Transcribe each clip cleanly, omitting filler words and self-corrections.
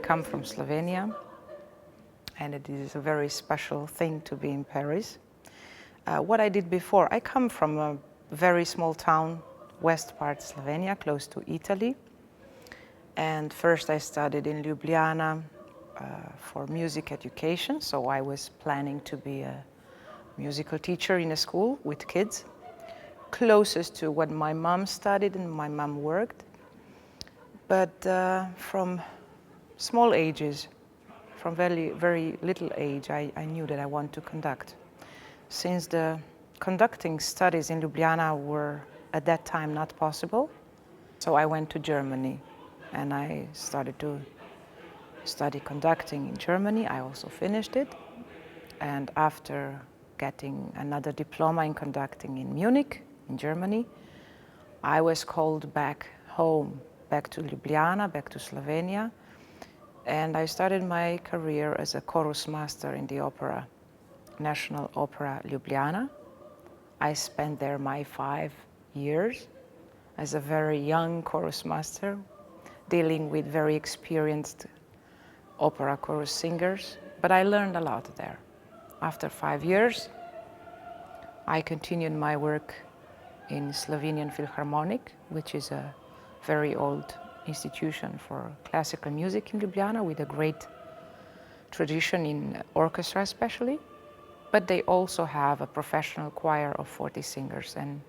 come from Slovenia, and it is a very special thing to be in Paris. What I did before, I come from a very small town, west part Slovenia, close to Italy. And first I studied in Ljubljana for music education, so I was planning to be a musical teacher in a school with kids, closest to what my mom studied and my mom worked. But from small ages, from very, very little age, I knew that I want to conduct. Since the conducting studies in Ljubljana were at that time not possible, so I went to Germany and I started to study conducting in Germany. I also finished it, and after getting another diploma in conducting in Munich, in Germany, I was called back home, back to Ljubljana, back to Slovenia, and I started my career as a chorus master in the opera, National Opera Ljubljana. I spent there my 5 years as a very young chorus master, dealing with very experienced opera chorus singers, but I learned a lot there. After 5 years, I continued my work in Slovenian Philharmonic, which is a very old institution for classical music in Ljubljana with a great tradition in orchestra especially, but they also have a professional choir of 40 singers, and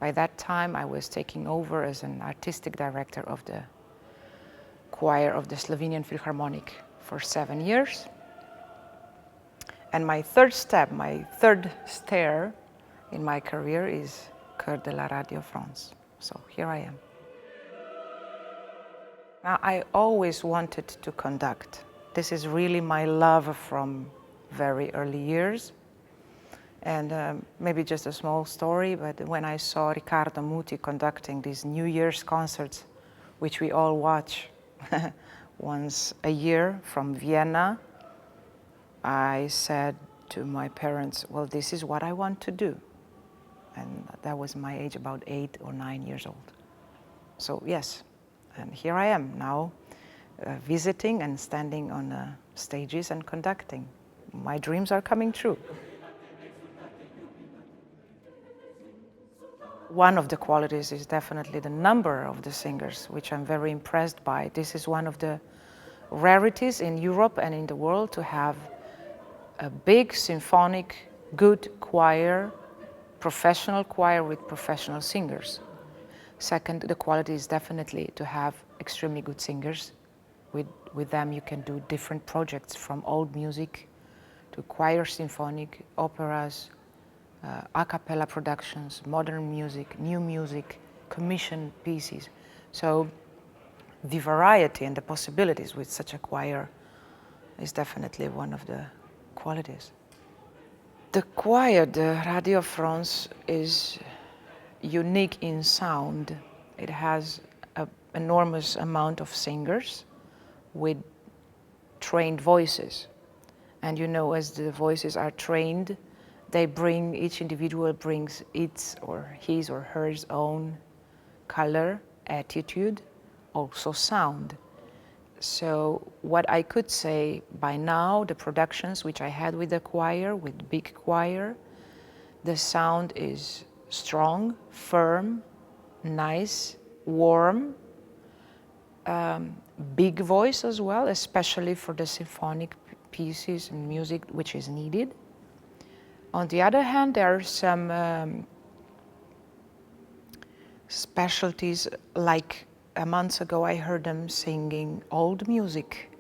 by that time I was taking over as an artistic director of the choir of the Slovenian Philharmonic for 7 years. And my third step, my third stair in my career is Choeur de Radio France. So here I am. Now, I always wanted to conduct. This is really my love from very early years. And maybe just a small story, but when I saw Riccardo Muti conducting these New Year's concerts, which we all watch once a year from Vienna, I said to my parents, well, this is what I want to do. And that was my age, about 8 or 9 years old. So yes, and here I am now, visiting and standing on stages and conducting. My dreams are coming true. One of the qualities is definitely the number of the singers, which I'm very impressed by. This is one of the rarities in Europe and in the world, to have a big symphonic, good choir, professional choir with professional singers. Second, the quality is definitely to have extremely good singers. With them you can do different projects, from old music to choir symphonic, operas, a cappella productions, modern music, new music, commissioned pieces. So the variety and the possibilities with such a choir is definitely one of the qualities. The choir de Radio France is unique in sound. It has an enormous amount of singers with trained voices. And you know, as the voices are trained, each individual brings its or his or her own color, attitude, also sound. So what I could say by now, the productions which I had with the choir, with big choir, the sound is strong, firm, nice, warm, big voice as well, especially for the symphonic pieces and music which is needed. On the other hand, there are some specialties, like a month ago I heard them singing old music,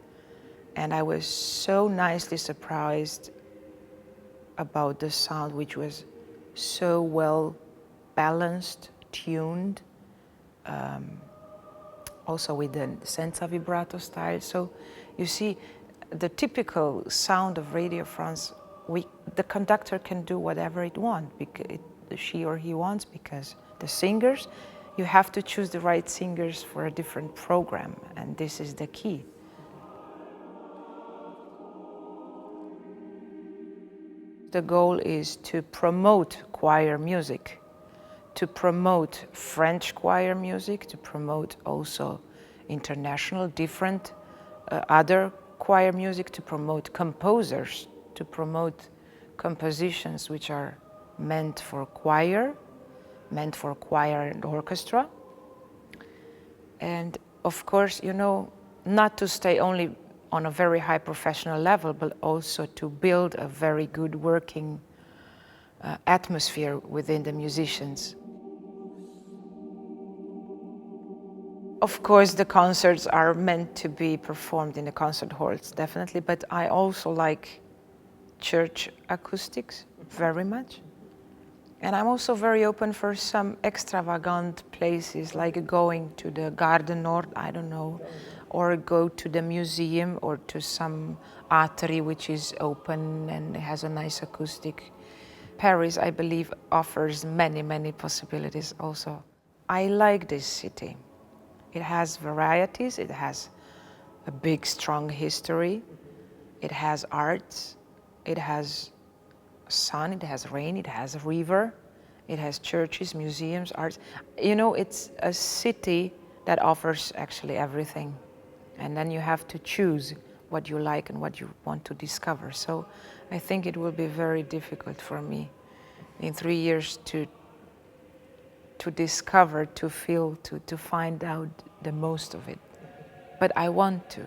and I was so nicely surprised about the sound, which was so well balanced, tuned, also with the senza vibrato style. So you see, the typical sound of Radio France, the conductor can do whatever she or he wants, because the singers, you have to choose the right singers for a different program, and this is the key. The goal is to promote choir music, to promote French choir music, to promote also international, different other choir music, to promote composers, to promote compositions which are meant for choir and orchestra. And of course, you know, not to stay only on a very high professional level, but also to build a very good working atmosphere within the musicians. Of course, the concerts are meant to be performed in the concert halls, definitely, but I also like church acoustics very much. And I'm also very open for some extravagant places, like going to the Garden Nord, I don't know, or go to the museum or to some artery which is open and has a nice acoustic. Paris, I believe, offers many, many possibilities also. I like this city. It has varieties, it has a big, strong history, it has arts, it has sun, it has rain, it has a river, it has churches, museums, arts. You know, it's a city that offers actually everything. And then you have to choose what you like and what you want to discover. So I think it will be very difficult for me in 3 years to discover, to feel, to find out the most of it. But I want to.